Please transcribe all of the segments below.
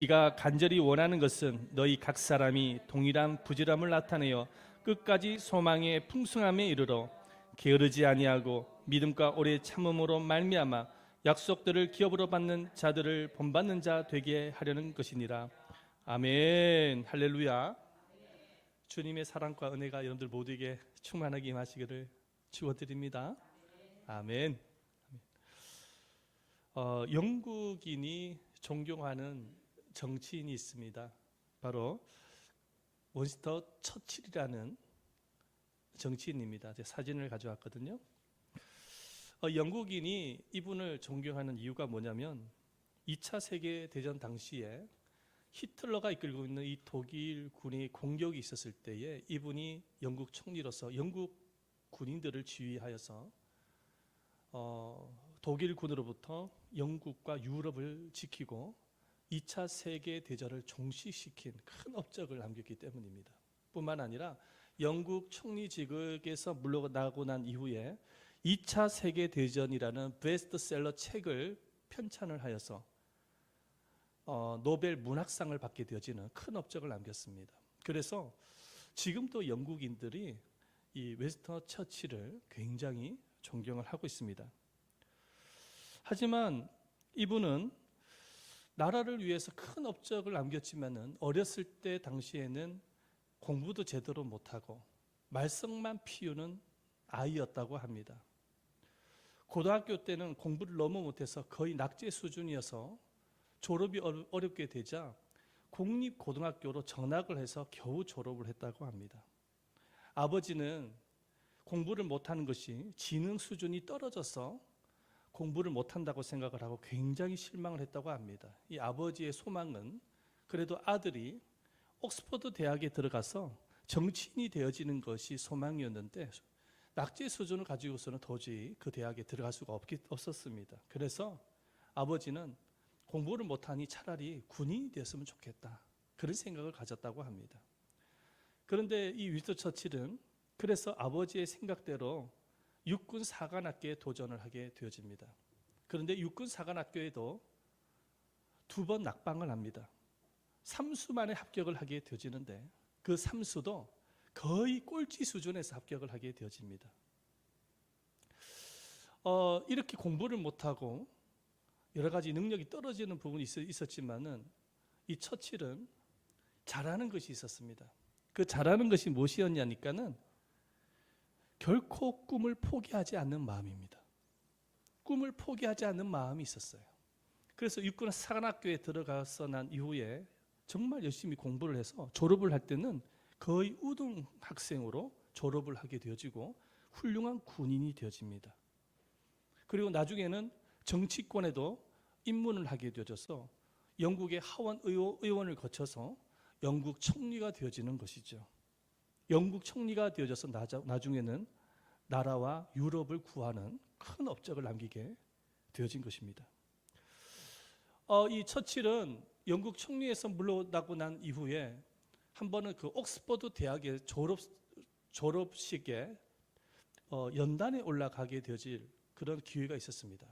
네가 간절히 원하는 것은 너희 각 사람이 동일한 부지런함을 나타내어 끝까지 소망의 풍성함에 이르러 게으르지 아니하고 믿음과 오래 참음으로 말미암아 약속들을 기업으로 받는 자들을 본받는 자 되게 하려는 것이니라. 아멘. 할렐루야. 주님의 사랑과 은혜가 여러분들 모두에게 충만하게 임하시기를 축원드립니다. 아멘. 영국인이 존경하는 정치인이 있습니다. 바로 윈스턴 처칠이라는 정치인입니다. 제 사진을 가져왔거든요. 영국인이 이분을 존경하는 이유가 뭐냐면 2차 세계대전 당시에 히틀러가 이끌고 있는 이 독일 군의 공격이 있었을 때에 이분이 영국 총리로서 영국 군인들을 지휘하여서 독일 군으로부터 영국과 유럽을 지키고 2차 세계대전을 종식시킨 큰 업적을 남겼기 때문입니다. 뿐만 아니라 영국 총리직에서 물러나고 난 이후에 2차 세계대전이라는 베스트셀러 책을 편찬을 하여서 노벨 문학상을 받게 되어지는 큰 업적을 남겼습니다. 그래서 지금도 영국인들이 이 윈스턴 처칠을 굉장히 존경을 하고 있습니다. 하지만 이분은 나라를 위해서 큰 업적을 남겼지만은 어렸을 때 당시에는 공부도 제대로 못하고 말썽만 피우는 아이였다고 합니다. 고등학교 때는 공부를 너무 못해서 거의 낙제 수준이어서 졸업이 어렵게 되자 공립고등학교로 전학을 해서 겨우 졸업을 했다고 합니다. 아버지는 공부를 못하는 것이 지능 수준이 떨어져서 공부를 못한다고 생각을 하고 굉장히 실망을 했다고 합니다. 이 아버지의 소망은 그래도 아들이 옥스퍼드 대학에 들어가서 정치인이 되어지는 것이 소망이었는데 낙제 수준을 가지고서는 도저히 그 대학에 들어갈 수가 없었습니다. 그래서 아버지는 공부를 못하니 차라리 군인이 됐으면 좋겠다, 그런 생각을 가졌다고 합니다. 그런데 이 윈스턴 처칠은 그래서 아버지의 생각대로 육군 사관학교에 도전을 하게 되어집니다. 그런데 육군 사관학교에도 2번 낙방을 합니다. 3수 만에 합격을 하게 되어지는데 그 3수도 거의 꼴찌 수준에서 합격을 하게 되어집니다. 이렇게 공부를 못하고 여러 가지 능력이 떨어지는 부분이 있었지만은 이 처칠은 잘하는 것이 있었습니다. 그 잘하는 것이 무엇이었냐니까는 결코 꿈을 포기하지 않는 마음입니다. 꿈을 포기하지 않는 마음이 있었어요. 그래서 육군 사관학교에 들어가서 난 이후에 정말 열심히 공부를 해서 졸업을 할 때는 거의 우등 학생으로 졸업을 하게 되어지고 훌륭한 군인이 되어집니다. 그리고 나중에는 정치권에도 입문을 하게 되어져서 영국의 하원 의원을 거쳐서 영국 총리가 되어지는 것이죠. 영국 총리가 되어져서 나중에는 나라와 유럽을 구하는 큰 업적을 남기게 되어진 것입니다. 이 처칠은 영국 총리에서 물러나고 난 이후에 한 번은 그 옥스퍼드 대학의 졸업식에 연단에 올라가게 되어질 그런 기회가 있었습니다.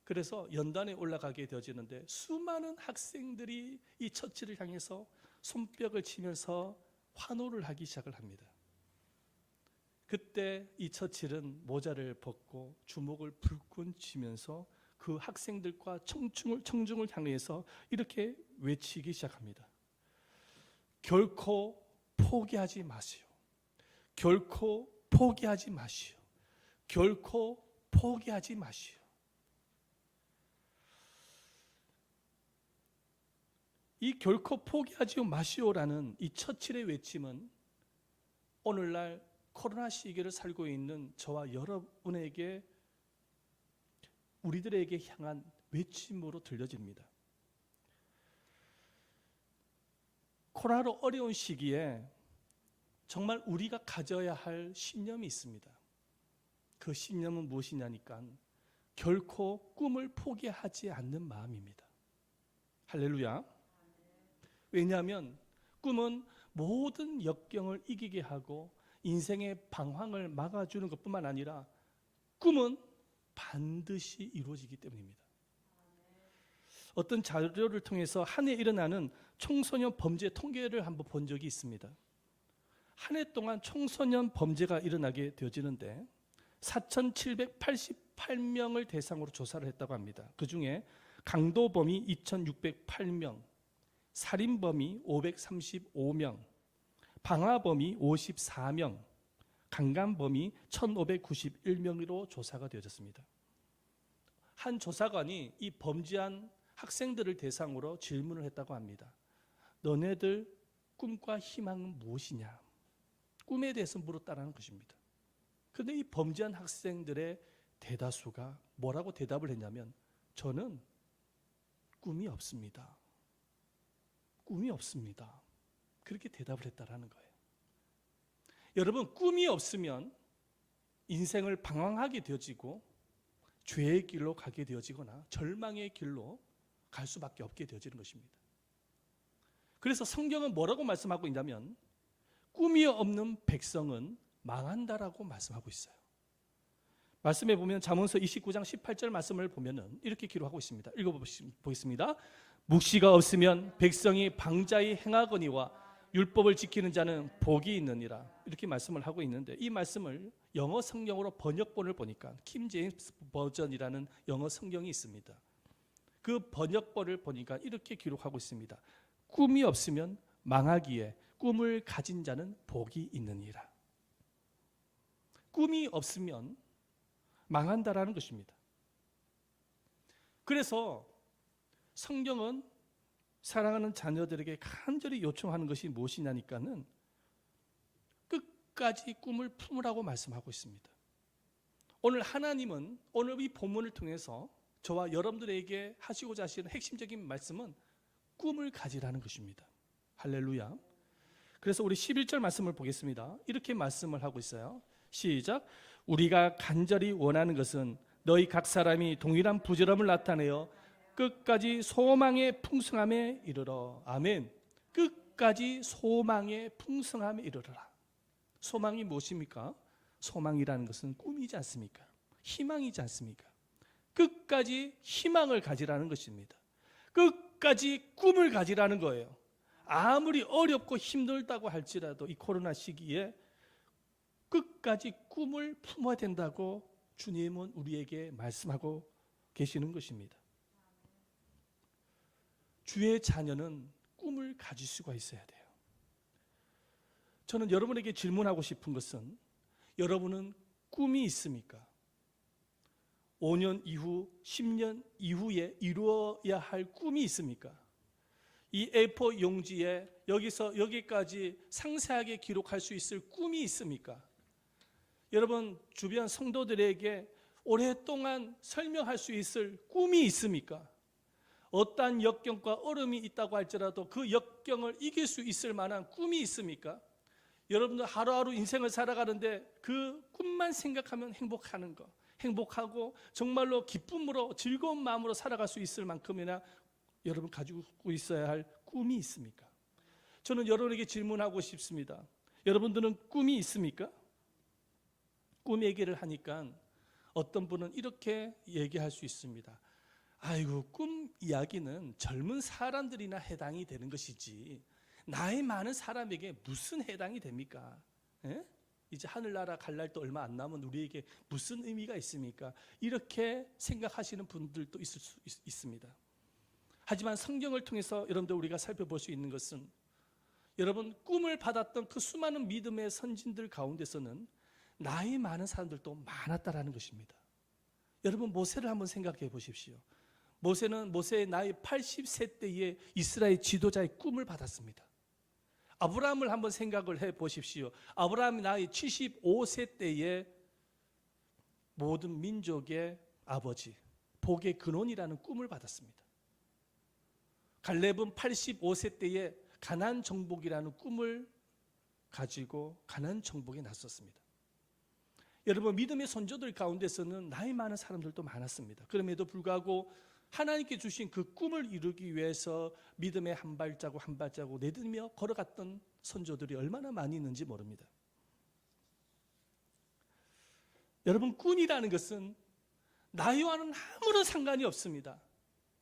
그래서 연단에 올라가게 되어지는데 수많은 학생들이 이 처칠을 향해서 손뼉을 치면서 환호를 하기 시작을 합니다. 그때 이 처칠은 모자를 벗고 주먹을 불끈 쥐면서 그 학생들과 청중을 향해서 이렇게 외치기 시작합니다. 결코 포기하지 마시오. 결코 포기하지 마시오. 결코 포기하지 마시오. 이 결코 포기하지 마시오라는 이 처칠의 외침은 오늘날 코로나 시기를 살고 있는 저와 여러분에게, 우리들에게 향한 외침으로 들려집니다. 코로나로 어려운 시기에 정말 우리가 가져야 할 신념이 있습니다. 그 신념은 무엇이냐니까 결코 꿈을 포기하지 않는 마음입니다. 할렐루야. 왜냐하면 꿈은 모든 역경을 이기게 하고 인생의 방황을 막아주는 것뿐만 아니라 꿈은 반드시 이루어지기 때문입니다. 어떤 자료를 통해서 한 해 일어나는 청소년 범죄 통계를 한번 본 적이 있습니다. 한 해 동안 청소년 범죄가 일어나게 되어지는데 4,788명을 대상으로 조사를 했다고 합니다. 그중에 강도범이 2,608명, 살인범이 535명, 방화범이 54명, 강간범이 1,591명으로 조사가 되어졌습니다. 한 조사관이 이 범죄한 학생들을 대상으로 질문을 했다고 합니다. 너네들 꿈과 희망은 무엇이냐? 꿈에 대해서 물었다는 것입니다. 그런데 이 범죄한 학생들의 대다수가 뭐라고 대답을 했냐면 저는 꿈이 없습니다. 꿈이 없습니다. 그렇게 대답을 했다라는 거예요. 여러분, 꿈이 없으면 인생을 방황하게 되어지고 죄의 길로 가게 되어지거나 절망의 길로 갈 수밖에 없게 되어지는 것입니다. 그래서 성경은 뭐라고 말씀하고 있냐면 꿈이 없는 백성은 망한다라고 말씀하고 있어요. 말씀해 보면 잠언서 29장 18절 말씀을 보면은 이렇게 기록하고 있습니다. 읽어보겠습니다. 묵시가 없으면 백성이 방자히 행하거니와 율법을 지키는 자는 복이 있느니라. 이렇게 말씀을 하고 있는데 이 말씀을 영어 성경으로 번역본을 보니까 킴 제임스 버전이라는 영어 성경이 있습니다. 그 번역본을 보니까 이렇게 기록하고 있습니다. 꿈이 없으면 망하기에 꿈을 가진 자는 복이 있느니라. 꿈이 없으면 망한다라는 것입니다. 그래서 성경은 사랑하는 자녀들에게 간절히 요청하는 것이 무엇이냐니까는 끝까지 꿈을 품으라고 말씀하고 있습니다. 오늘 하나님은 오늘 이 본문을 통해서 저와 여러분들에게 하시고자 하시는 핵심적인 말씀은 꿈을 가지라는 것입니다. 할렐루야. 그래서 우리 11절 말씀을 보겠습니다. 이렇게 말씀을 하고 있어요. 시작. 우리가 간절히 원하는 것은 너희 각 사람이 동일한 부지런함을 나타내어 끝까지 소망의 풍성함에 이르러. 아멘. 끝까지 소망의 풍성함에 이르러라. 소망이 무엇입니까? 소망이라는 것은 꿈이지 않습니까? 희망이지 않습니까? 끝까지 희망을 가지라는 것입니다. 끝까지 꿈을 가지라는 거예요. 아무리 어렵고 힘들다고 할지라도 이 코로나 시기에 끝까지 꿈을 품어야 된다고 주님은 우리에게 말씀하고 계시는 것입니다. 주의 자녀는 꿈을 가질 수가 있어야 돼요. 저는 여러분에게 질문하고 싶은 것은 여러분은 꿈이 있습니까? 5년 이후, 10년 이후에 이루어야 할 꿈이 있습니까? 이 A4 용지에 여기서 여기까지 상세하게 기록할 수 있을 꿈이 있습니까? 여러분 주변 성도들에게 오랫동안 설명할 수 있을 꿈이 있습니까? 어떠한 역경과 어려움이 있다고 할지라도 그 역경을 이길 수 있을 만한 꿈이 있습니까? 여러분들 하루하루 인생을 살아가는데 그 꿈만 생각하면 행복하는 거, 행복하고 정말로 기쁨으로 즐거운 마음으로 살아갈 수 있을 만큼이나 여러분 가지고 있어야 할 꿈이 있습니까? 저는 여러분에게 질문하고 싶습니다. 여러분들은 꿈이 있습니까? 꿈 얘기를 하니까 어떤 분은 이렇게 얘기할 수 있습니다. 아이고, 꿈 이야기는 젊은 사람들이나 해당이 되는 것이지 나이 많은 사람에게 무슨 해당이 됩니까? 에? 이제 하늘나라 갈 날도 얼마 안 남은 우리에게 무슨 의미가 있습니까? 이렇게 생각하시는 분들도 있을 수 있습니다. 하지만 성경을 통해서 여러분들 우리가 살펴볼 수 있는 것은 여러분 꿈을 받았던 그 수많은 믿음의 선진들 가운데서는 나이 많은 사람들도 많았다라는 것입니다. 여러분 모세를 한번 생각해 보십시오. 모세는 모세의 나이 80세 때에 이스라엘 지도자의 꿈을 받았습니다. 아브라함을 한번 생각을 해 보십시오. 아브라함이 나이 75세 때에 모든 민족의 아버지, 복의 근원이라는 꿈을 받았습니다. 갈렙은 85세 때에 가나안 정복이라는 꿈을 가지고 가나안 정복에 나섰습니다. 여러분 믿음의 선조들 가운데서는 나이 많은 사람들도 많았습니다. 그럼에도 불구하고 하나님께 주신 그 꿈을 이루기 위해서 믿음의 한 발자국 한 발자국 내딛으며 걸어갔던 선조들이 얼마나 많이 있는지 모릅니다. 여러분 꿈이라는 것은 나이와는 아무런 상관이 없습니다.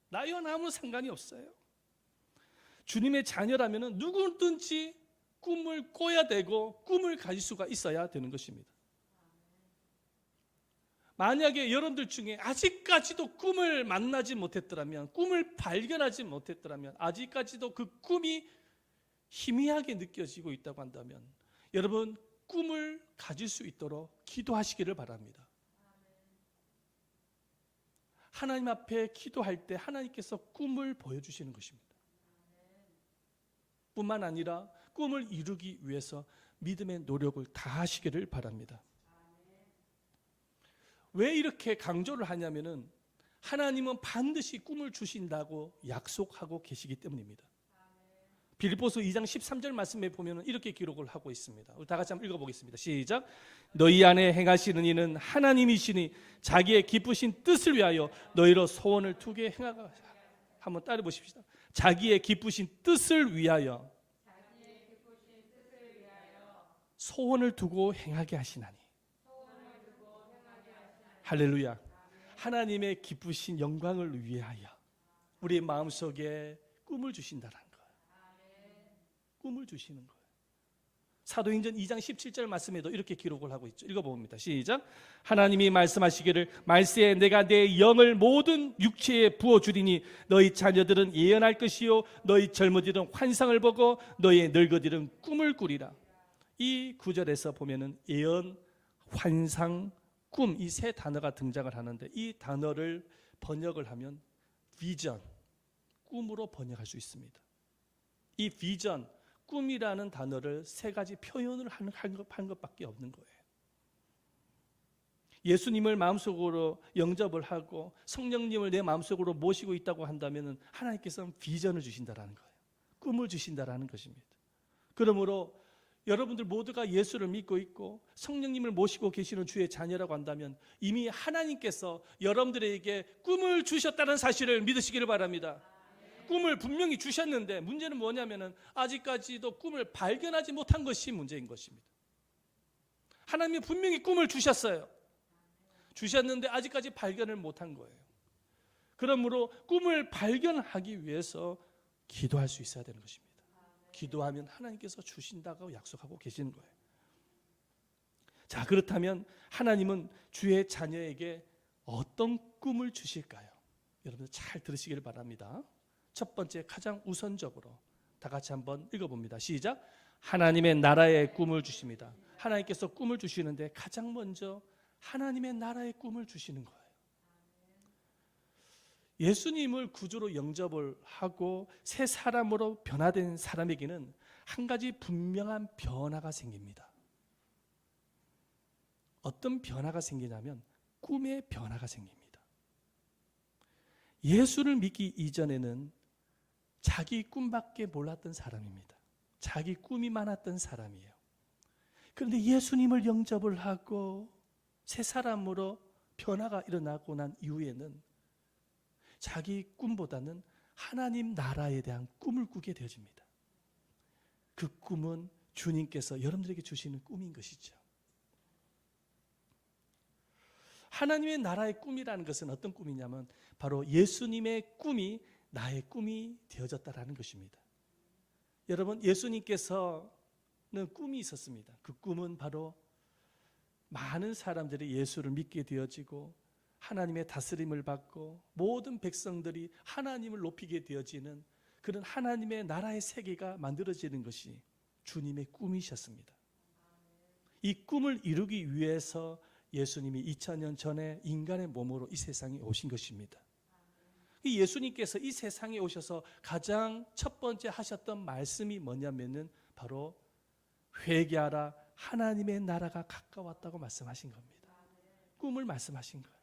나이와 아무 상관이 없어요. 주님의 자녀라면 누구든지 꿈을 꿔야 되고 꿈을 가질 수가 있어야 되는 것입니다. 만약에 여러분들 중에 아직까지도 꿈을 만나지 못했더라면, 꿈을 발견하지 못했더라면, 아직까지도 그 꿈이 희미하게 느껴지고 있다고 한다면 여러분 꿈을 가질 수 있도록 기도하시기를 바랍니다. 하나님 앞에 기도할 때 하나님께서 꿈을 보여주시는 것입니다. 뿐만 아니라 꿈을 이루기 위해서 믿음의 노력을 다하시기를 바랍니다. 왜 이렇게 강조를 하냐면은 하나님은 반드시 꿈을 주신다고 약속하고 계시기 때문입니다. 빌립보서 2장 13절 말씀에 보면 이렇게 기록을 하고 있습니다. 우리 다 같이 한번 읽어보겠습니다. 시작. 너희 안에 행하시는 이는 하나님이시니 자기의 기쁘신 뜻을 위하여 너희로 소원을 두게 행하가. 한번 따라 보십시다. 자기의 기쁘신 뜻을 위하여 소원을 두고 행하게 하시나니. 할렐루야. 하나님의 기쁘신 영광을 위하여 우리의 마음속에 꿈을 주신다는 거예요. 꿈을 주시는 거예요. 사도행전 2장 17절 말씀에도 이렇게 기록을 하고 있죠. 읽어봅니다. 시작. 하나님이 말씀하시기를 말세에 내가 내 영을 모든 육체에 부어주리니 너희 자녀들은 예언할 것이요 너희 젊은이들은 환상을 보고 너희 늙은이들은 꿈을 꾸리라. 이 구절에서 보면은 예언, 환상, 꿈 이 세 단어가 등장을 하는데 이 단어를 번역을 하면 비전, 꿈으로 번역할 수 있습니다. 이 비전, 꿈이라는 단어를 세 가지 표현을 한 것밖에 없는 거예요. 예수님을 마음속으로 영접을 하고 성령님을 내 마음속으로 모시고 있다고 한다면 하나님께서는 비전을 주신다라는 거예요. 꿈을 주신다라는 것입니다. 그러므로 여러분들 모두가 예수를 믿고 있고 성령님을 모시고 계시는 주의 자녀라고 한다면 이미 하나님께서 여러분들에게 꿈을 주셨다는 사실을 믿으시기를 바랍니다. 꿈을 분명히 주셨는데 문제는 뭐냐면은 아직까지도 꿈을 발견하지 못한 것이 문제인 것입니다. 하나님이 분명히 꿈을 주셨어요. 주셨는데 아직까지 발견을 못한 거예요. 그러므로 꿈을 발견하기 위해서 기도할 수 있어야 되는 것입니다. 기도하면 하나님께서 주신다고 약속하고 계시는 거예요. 자, 그렇다면 하나님은 주의 자녀에게 어떤 꿈을 주실까요? 여러분들 잘 들으시길 바랍니다. 첫 번째, 가장 우선적으로 다 같이 한번 읽어봅니다. 시작. 하나님의 나라의 꿈을 주십니다. 하나님께서 꿈을 주시는데 가장 먼저 하나님의 나라의 꿈을 주시는 거예요. 예수님을 구주로 영접을 하고 새 사람으로 변화된 사람에게는 한 가지 분명한 변화가 생깁니다. 어떤 변화가 생기냐면 꿈의 변화가 생깁니다. 예수를 믿기 이전에는 자기 꿈밖에 몰랐던 사람입니다. 자기 꿈이 많았던 사람이에요. 그런데 예수님을 영접을 하고 새 사람으로 변화가 일어나고 난 이후에는 자기 꿈보다는 하나님 나라에 대한 꿈을 꾸게 되어집니다. 그 꿈은 주님께서 여러분들에게 주시는 꿈인 것이죠. 하나님의 나라의 꿈이라는 것은 어떤 꿈이냐면 바로 예수님의 꿈이 나의 꿈이 되어졌다라는 것입니다. 여러분, 예수님께서는 꿈이 있었습니다. 그 꿈은 바로 많은 사람들이 예수를 믿게 되어지고 하나님의 다스림을 받고 모든 백성들이 하나님을 높이게 되어지는 그런 하나님의 나라의 세계가 만들어지는 것이 주님의 꿈이셨습니다. 이 꿈을 이루기 위해서 예수님이 2000년 전에 인간의 몸으로 이 세상에 오신 것입니다. 예수님께서 이 세상에 오셔서 가장 첫 번째 하셨던 말씀이 뭐냐면은 바로 회개하라, 하나님의 나라가 가까웠다고 말씀하신 겁니다. 꿈을 말씀하신 거예요.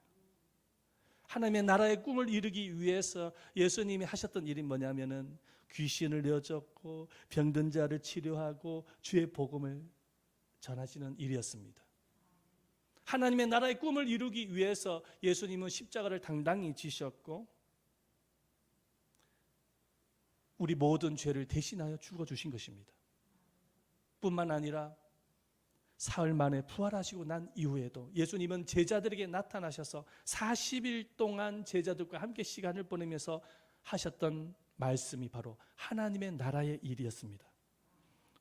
하나님의 나라의 꿈을 이루기 위해서 예수님이 하셨던 일이 뭐냐면은 귀신을 내어줬고 병든 자를 치료하고 주의 복음을 전하시는 일이었습니다. 하나님의 나라의 꿈을 이루기 위해서 예수님은 십자가를 당당히 지셨고 우리 모든 죄를 대신하여 죽어주신 것입니다. 뿐만 아니라 사흘 만에 부활하시고 난 이후에도 예수님은 제자들에게 나타나셔서 40일 동안 제자들과 함께 시간을 보내면서 하셨던 말씀이 바로 하나님의 나라의 일이었습니다.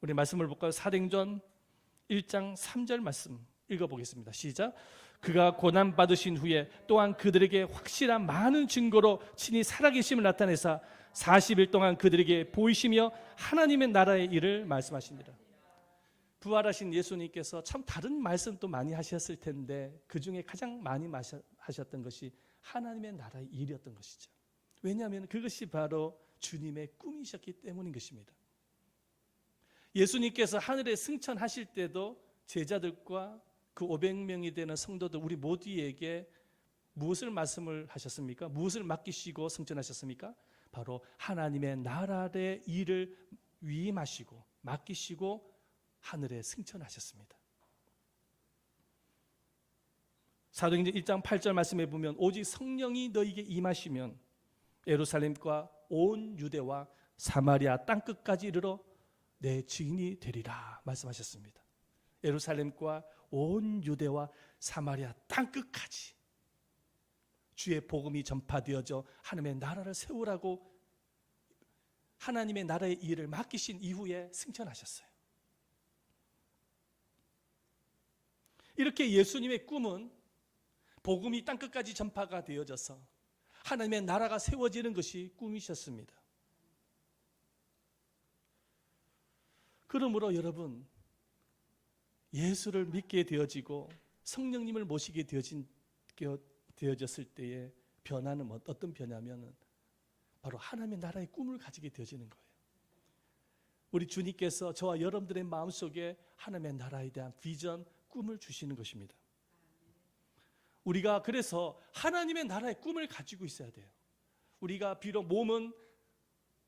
우리 말씀을 볼까요? 사도행전 1장 3절 말씀 읽어보겠습니다. 시작. 그가 고난 받으신 후에 또한 그들에게 확실한 많은 증거로 친히 살아계심을 나타내사 40일 동안 그들에게 보이시며 하나님의 나라의 일을 말씀하시니라. 부활하신 예수님께서 참 다른 말씀도 많이 하셨을 텐데 그 중에 가장 많이 하셨던 것이 하나님의 나라의 일이었던 것이죠. 왜냐하면 그것이 바로 주님의 꿈이셨기 때문인 것입니다. 예수님께서 하늘에 승천하실 때도 제자들과 그 500명이 되는 성도들 우리 모두에게 무엇을 말씀을 하셨습니까? 무엇을 맡기시고 승천하셨습니까? 바로 하나님의 나라의 일을 위임하시고 맡기시고 하늘에 승천하셨습니다. 사도행전 1장 8절 말씀에 보면 오직 성령이 너희에게 임하시면 예루살렘과 온 유대와 사마리아 땅끝까지 이르러 내 증인이 되리라 말씀하셨습니다. 예루살렘과 온 유대와 사마리아 땅끝까지 주의 복음이 전파되어져 하나님의 나라를 세우라고 하나님의 나라의 일을 맡기신 이후에 승천하셨어요. 이렇게 예수님의 꿈은 복음이 땅끝까지 전파가 되어져서 하나님의 나라가 세워지는 것이 꿈이셨습니다. 그러므로 여러분, 예수를 믿게 되어지고 성령님을 모시게 되어졌을 때의 변화는 어떤 변화냐면 바로 하나님의 나라의 꿈을 가지게 되어지는 거예요. 우리 주님께서 저와 여러분들의 마음속에 하나님의 나라에 대한 비전, 꿈을 주시는 것입니다. 우리가 그래서 하나님의 나라의 꿈을 가지고 있어야 돼요. 우리가 비록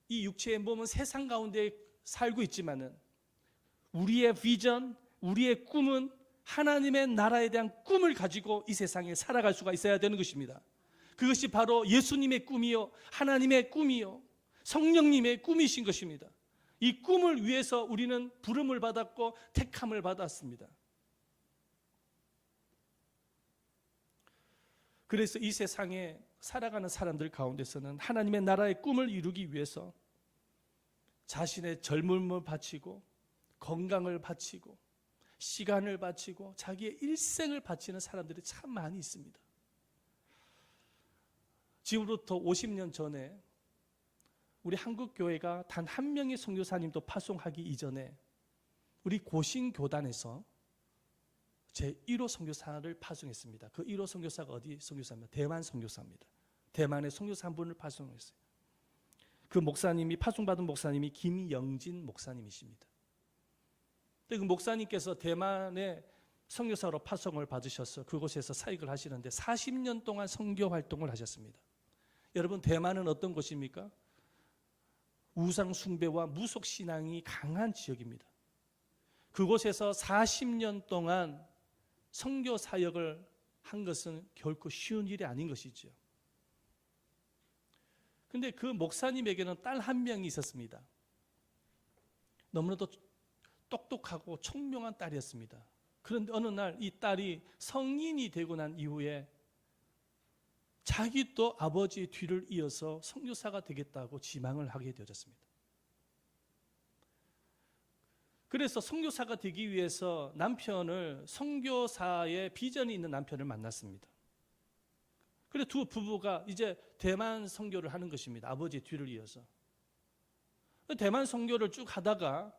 이 육체의 몸은 세상 가운데 살고 있지만은 우리의 비전, 우리의 꿈은 하나님의 나라에 대한 꿈을 가지고 이 세상에 살아갈 수가 있어야 되는 것입니다. 그것이 바로 예수님의 꿈이요, 하나님의 꿈이요, 성령님의 꿈이신 것입니다. 이 꿈을 위해서 우리는 부름을 받았고 택함을 받았습니다. 그래서 이 세상에 살아가는 사람들 가운데서는 하나님의 나라의 꿈을 이루기 위해서 자신의 젊음을 바치고 건강을 바치고 시간을 바치고 자기의 일생을 바치는 사람들이 참 많이 있습니다. 지금부터 50년 전에 우리 한국교회가 단 한 명의 선교사님도 파송하기 이전에 우리 고신교단에서 제1호 선교사를 파송했습니다. 그 1호 선교사가 어디 선교사입니까? 대만 선교사입니다. 대만의 선교사 한 분을 파송했어요. 그 목사님이 파송받은 목사님이 김영진 목사님이십니다. 그 목사님께서 대만의 선교사로 파송을 받으셔서 그곳에서 사역을 하시는데 40년 동안 선교 활동을 하셨습니다. 여러분, 대만은 어떤 곳입니까? 우상 숭배와 무속 신앙이 강한 지역입니다. 그곳에서 40년 동안 선교 사역을 한 것은 결코 쉬운 일이 아닌 것이죠. 그런데 그 목사님에게는 딸 한 명이 있었습니다. 너무나도 똑똑하고 총명한 딸이었습니다. 그런데 어느 날 이 딸이 성인이 되고 난 이후에 자기도 아버지의 뒤를 이어서 선교사가 되겠다고 지망을 하게 되어졌습니다. 그래서 선교사가 되기 위해서 남편을, 선교사의 비전이 있는 남편을 만났습니다. 그래서 두 부부가 이제 대만 선교를 하는 것입니다. 아버지의 뒤를 이어서. 대만 선교를 쭉 하다가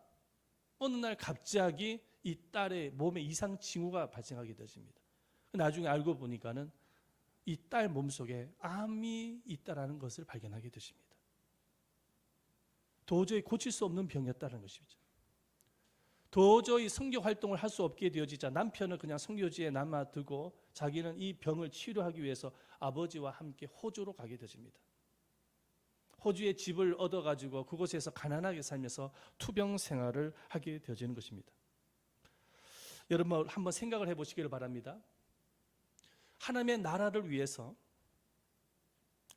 어느 날 갑자기 이 딸의 몸에 이상 징후가 발생하게 되었습니다. 나중에 알고 보니까는 이 딸 몸속에 암이 있다라는 것을 발견하게 되십니다. 도저히 고칠 수 없는 병이었다는 것이죠. 도저히 선교 활동을 할 수 없게 되어지자 남편은 그냥 선교지에 남아두고 자기는 이 병을 치료하기 위해서 아버지와 함께 호주로 가게 되십니다. 호주에 집을 얻어가지고 그곳에서 가난하게 살면서 투병 생활을 하게 되어지는 것입니다. 여러분, 한번 생각을 해보시기를 바랍니다. 하나님의 나라를 위해서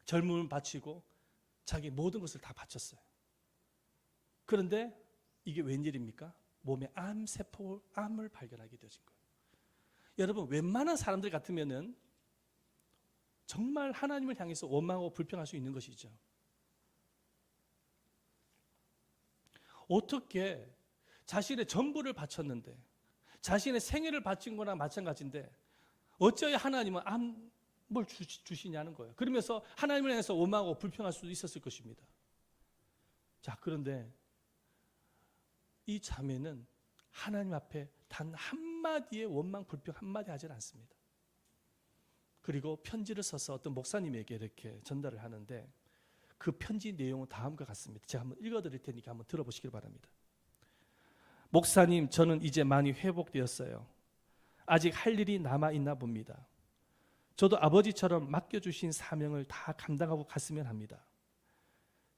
젊음을 바치고 자기 모든 것을 다 바쳤어요. 그런데 이게 웬일입니까? 몸에 암을 발견하게 되어진 거예요. 여러분, 웬만한 사람들 같으면은 정말 하나님을 향해서 원망하고 불평할 수 있는 것이죠. 어떻게 자신의 전부를 바쳤는데, 자신의 생애를 바친 거나 마찬가지인데 어찌하여 하나님은 암을 주시냐는 거예요. 그러면서 하나님을 향해서 원망하고 불평할 수도 있었을 것입니다. 자, 그런데 이 자매는 하나님 앞에 단 한마디의 원망 불평 한마디 하질 않습니다. 그리고 편지를 써서 어떤 목사님에게 이렇게 전달을 하는데 그 편지 내용은 다음과 같습니다. 제가 한번 읽어드릴 테니까 한번 들어보시길 바랍니다. 목사님, 저는 이제 많이 회복되었어요. 아직 할 일이 남아있나 봅니다. 저도 아버지처럼 맡겨주신 사명을 다 감당하고 갔으면 합니다.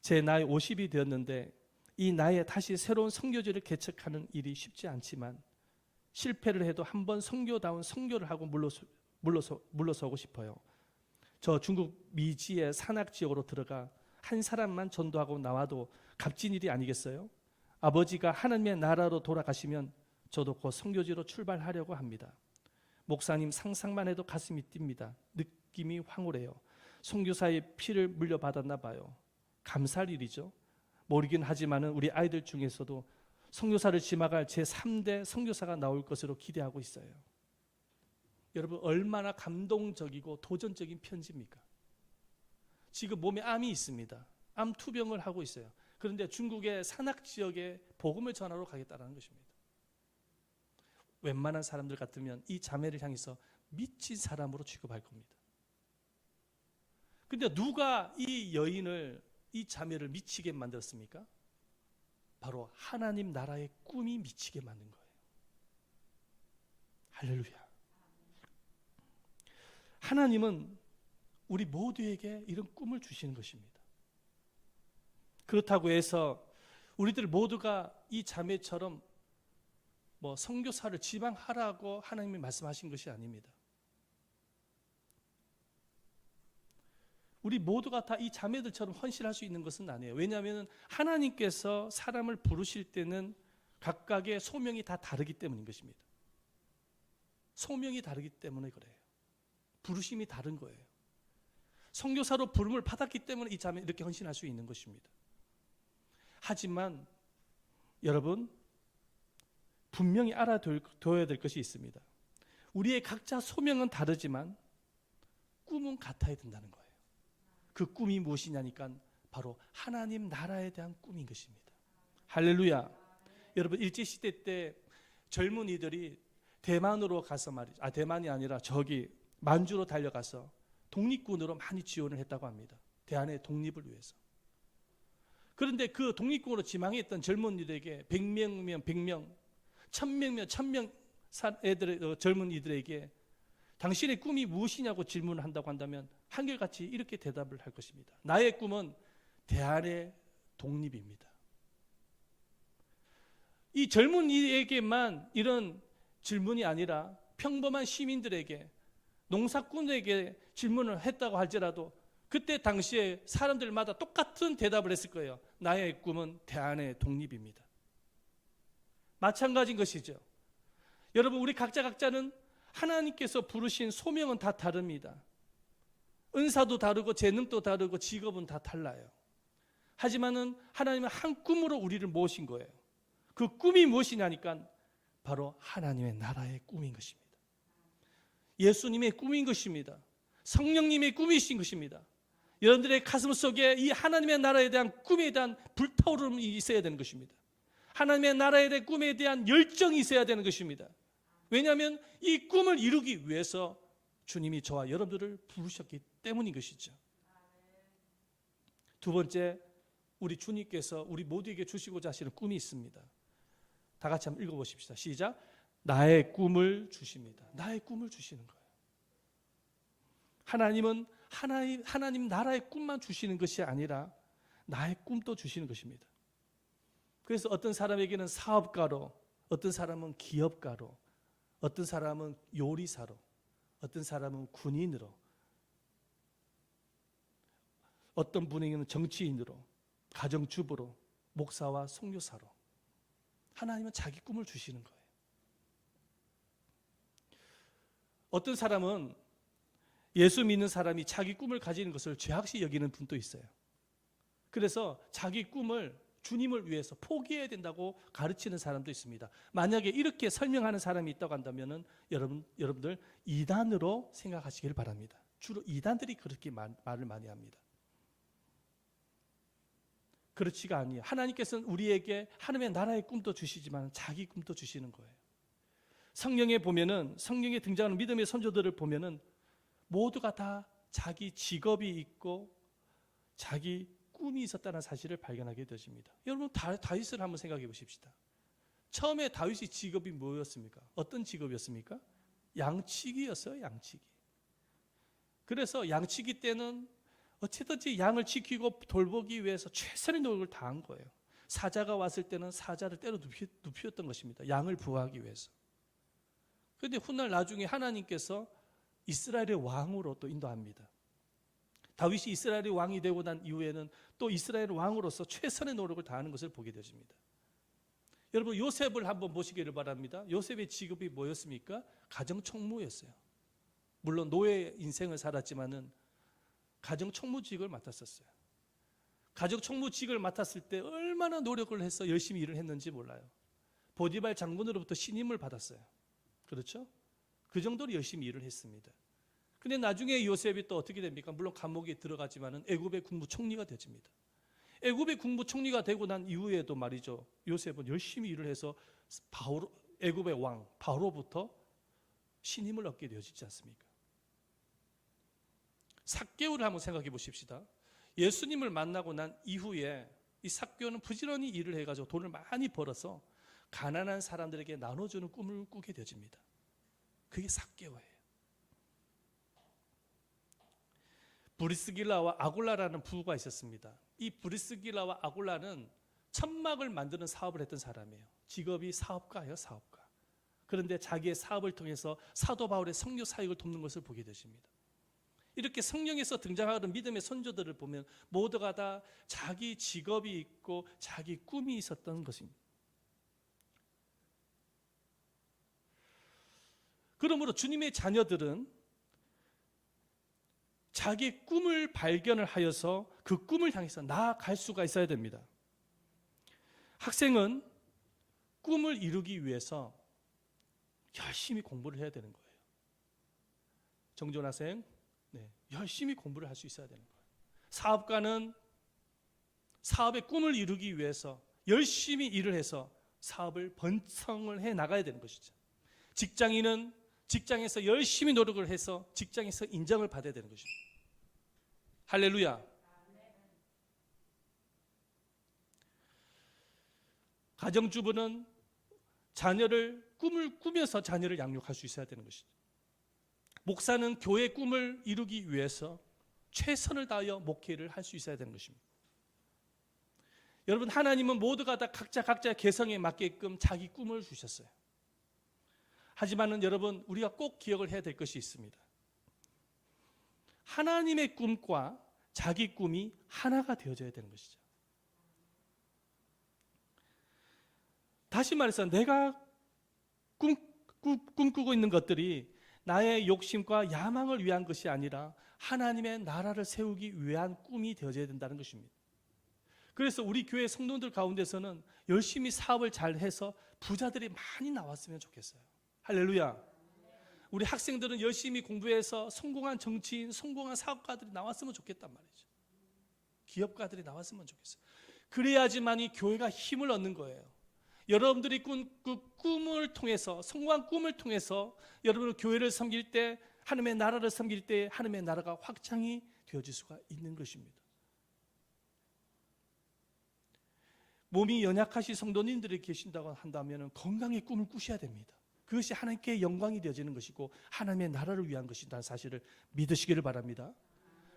제 나이 50이 되었는데 이 나이에 다시 새로운 선교지를 개척하는 일이 쉽지 않지만 실패를 해도 한번 선교다운 선교를 하고 물러서고 싶어요. 저 중국 미지의 산악 지역으로 들어가 한 사람만 전도하고 나와도 값진 일이 아니겠어요? 아버지가 하나님의 나라로 돌아가시면 저도 곧 선교지로 출발하려고 합니다. 목사님, 상상만 해도 가슴이 뜁니다. 느낌이 황홀해요. 선교사의 피를 물려받았나 봐요. 감사할 일이죠. 모르긴 하지만 우리 아이들 중에서도 선교사를 지망할 제3대 선교사가 나올 것으로 기대하고 있어요. 여러분, 얼마나 감동적이고 도전적인 편지입니까? 지금 몸에 암이 있습니다. 암 투병을 하고 있어요. 그런데 중국의 산악 지역에 복음을 전하러 가겠다는 것입니다. 웬만한 사람들 같으면 이 자매를 향해서 미친 사람으로 취급할 겁니다. 그런데 누가 이 여인을, 이 자매를 미치게 만들었습니까? 바로 하나님 나라의 꿈이 미치게 만든 거예요. 할렐루야. 하나님은 우리 모두에게 이런 꿈을 주시는 것입니다. 그렇다고 해서 우리들 모두가 이 자매처럼 선교사를 지망하라고 하나님이 말씀하신 것이 아닙니다. 우리 모두가 다 이 자매들처럼 헌신할 수 있는 것은 아니에요. 왜냐하면 하나님께서 사람을 부르실 때는 각각의 소명이 다 다르기 때문인 것입니다. 소명이 다르기 때문에 그래요. 부르심이 다른 거예요. 선교사로 부름을 받았기 때문에 이 자매 이렇게 헌신할 수 있는 것입니다. 하지만 여러분, 분명히 알아둬야 될 것이 있습니다. 우리의 각자 소명은 다르지만 꿈은 같아야 된다는 거예요. 그 꿈이 무엇이냐니까 바로 하나님 나라에 대한 꿈인 것입니다. 할렐루야. 여러분, 일제시대 때 젊은이들이 대만으로 가서 말이죠. 대만이 아니라 저기 만주로 달려가서 독립군으로 많이 지원을 했다고 합니다. 대한의 독립을 위해서. 그런데 그 독립군으로 지망했던 젊은이들에게 100명이면 100명, 1000명이면 1000명 젊은이들에게 당신의 꿈이 무엇이냐고 질문을 한다고 한다면 한결같이 이렇게 대답을 할 것입니다. 나의 꿈은 대한의 독립입니다. 이 젊은이에게만 이런 질문이 아니라 평범한 시민들에게, 농사꾼에게 질문을 했다고 할지라도 그때 당시에 사람들마다 똑같은 대답을 했을 거예요. 나의 꿈은 대한의 독립입니다. 마찬가지인 것이죠. 여러분, 우리 각자는 하나님께서 부르신 소명은 다 다릅니다. 은사도 다르고 재능도 다르고 직업은 다 달라요. 하지만은 하나님은 한 꿈으로 우리를 모으신 거예요. 그 꿈이 무엇이냐니까 바로 하나님의 나라의 꿈인 것입니다. 예수님의 꿈인 것입니다. 성령님의 꿈이신 것입니다. 여러분들의 가슴 속에 이 하나님의 나라에 대한 꿈에 대한 불타오름이 있어야 되는 것입니다. 하나님의 나라에 대한 꿈에 대한 열정이 있어야 되는 것입니다. 왜냐하면 이 꿈을 이루기 위해서 주님이 저와 여러분들을 부르셨기 때문인 것이죠. 두 번째, 우리 주님께서 우리 모두에게 주시고자 하시는 꿈이 있습니다. 다 같이 한번 읽어보십시다. 시작. 나의 꿈을 주십니다. 나의 꿈을 주시는 거예요. 하나님은 하나님 나라의 꿈만 주시는 것이 아니라 나의 꿈도 주시는 것입니다. 그래서 어떤 사람에게는 사업가로, 어떤 사람은 기업가로, 어떤 사람은 요리사로, 어떤 사람은 군인으로, 어떤 분에게는 정치인으로, 가정주부로, 목사와 선교사로, 하나님은 자기 꿈을 주시는 거예요. 어떤 사람은 예수 믿는 사람이 자기 꿈을 가지는 것을 죄악시 여기는 분도 있어요. 그래서 자기 꿈을 주님을 위해서 포기해야 된다고 가르치는 사람도 있습니다. 만약에 이렇게 설명하는 사람이 있다고 한다면 여러분들 이단으로 생각하시길 바랍니다. 주로 이단들이 그렇게 말을 많이 합니다. 그렇지가 아니에요. 하나님께서는 우리에게 하나님의 나라의 꿈도 주시지만 자기 꿈도 주시는 거예요. 성경에 보면은, 성경에 등장하는 믿음의 선조들을 보면은 모두가 다 자기 직업이 있고 자기 꿈이 있었다는 사실을 발견하게 되십니다. 여러분, 다윗을 한번 생각해 보십시다. 처음에 다윗의 직업이 뭐였습니까? 어떤 직업이었습니까? 양치기였어요. 양치기. 그래서 양치기 때는 어찌든지 양을 지키고 돌보기 위해서 최선의 노력을 다한 거예요. 사자가 왔을 때는 사자를 때려 눕혔던 것입니다. 양을 부하기 위해서. 그런데 훗날 나중에 하나님께서 이스라엘의 왕으로 또 인도합니다. 다윗이 이스라엘의 왕이 되고 난 이후에는 또 이스라엘의 왕으로서 최선의 노력을 다하는 것을 보게 되십니다. 여러분, 요셉을 한번 보시기를 바랍니다. 요셉의 직업이 뭐였습니까? 가정총무였어요. 물론 노예 인생을 살았지만은 가정총무직을 맡았었어요. 가정총무직을 맡았을 때 얼마나 노력을 해서 열심히 일을 했는지 몰라요. 보디발 장군으로부터 신임을 받았어요. 그렇죠? 그 정도로 열심히 일을 했습니다. 근데 나중에 요셉이 또 어떻게 됩니까? 물론 감옥에 들어가지만은 애굽의 국무총리가 되집니다. 애굽의 국무총리가 되고 난 이후에도 말이죠, 요셉은 열심히 일을 해서 애굽의 왕 바로부터 신임을 얻게 되어지지 않습니까? 삭개오를 한번 생각해 보십시다. 예수님을 만나고 난 이후에 이 삭개오는 부지런히 일을 해가지고 돈을 많이 벌어서 가난한 사람들에게 나눠주는 꿈을 꾸게 되어집니다. 그게 삭개오예요. 브리스길라와 아굴라라는 부부가 있었습니다. 이 브리스길라와 아굴라는 천막을 만드는 사업을 했던 사람이에요. 직업이 사업가예요, 사업가. 그런데 자기의 사업을 통해서 사도 바울의 선교 사역을 돕는 것을 보게 되십니다. 이렇게 성경에서 등장하는 믿음의 선조들을 보면 모두가 다 자기 직업이 있고 자기 꿈이 있었던 것입니다. 그러므로 주님의 자녀들은 자기 꿈을 발견을 하여서 그 꿈을 향해서 나아갈 수가 있어야 됩니다. 학생은 꿈을 이루기 위해서 열심히 공부를 해야 되는 거예요. 정존학생, 열심히 공부를 할 수 있어야 되는 거예요. 사업가는 사업의 꿈을 이루기 위해서 열심히 일을 해서 사업을 번성을 해 나가야 되는 것이죠. 직장인은 직장에서 열심히 노력을 해서 직장에서 인정을 받아야 되는 것입니다. 할렐루야. 가정주부는 꿈을 꾸면서 자녀를 양육할 수 있어야 되는 것이죠. 목사는 교회 꿈을 이루기 위해서 최선을 다하여 목회를 할 수 있어야 되는 것입니다. 여러분, 하나님은 모두가 다 각자의 개성에 맞게끔 자기 꿈을 주셨어요. 하지만은 여러분, 우리가 꼭 기억을 해야 될 것이 있습니다. 하나님의 꿈과 자기 꿈이 하나가 되어져야 되는 것이죠. 다시 말해서 내가 꿈꾸고 있는 것들이 나의 욕심과 야망을 위한 것이 아니라 하나님의 나라를 세우기 위한 꿈이 되어져야 된다는 것입니다. 그래서 우리 교회 성도들 가운데서는 열심히 사업을 잘 해서 부자들이 많이 나왔으면 좋겠어요. 할렐루야. 우리 학생들은 열심히 공부해서 성공한 정치인, 성공한 사업가들이 나왔으면 좋겠단 말이죠. 기업가들이 나왔으면 좋겠어요. 그래야지만이 교회가 힘을 얻는 거예요. 여러분들이 꿈을 통해서, 성공한 꿈을 통해서 여러분은 교회를 섬길 때, 하나님의 나라를 섬길 때 하나님의 나라가 확장이 되어질 수가 있는 것입니다. 몸이 연약하신 성도님들이 계신다고 한다면 건강의 꿈을 꾸셔야 됩니다. 그것이 하나님께 영광이 되어지는 것이고 하나님의 나라를 위한 것이라는 사실을 믿으시기를 바랍니다.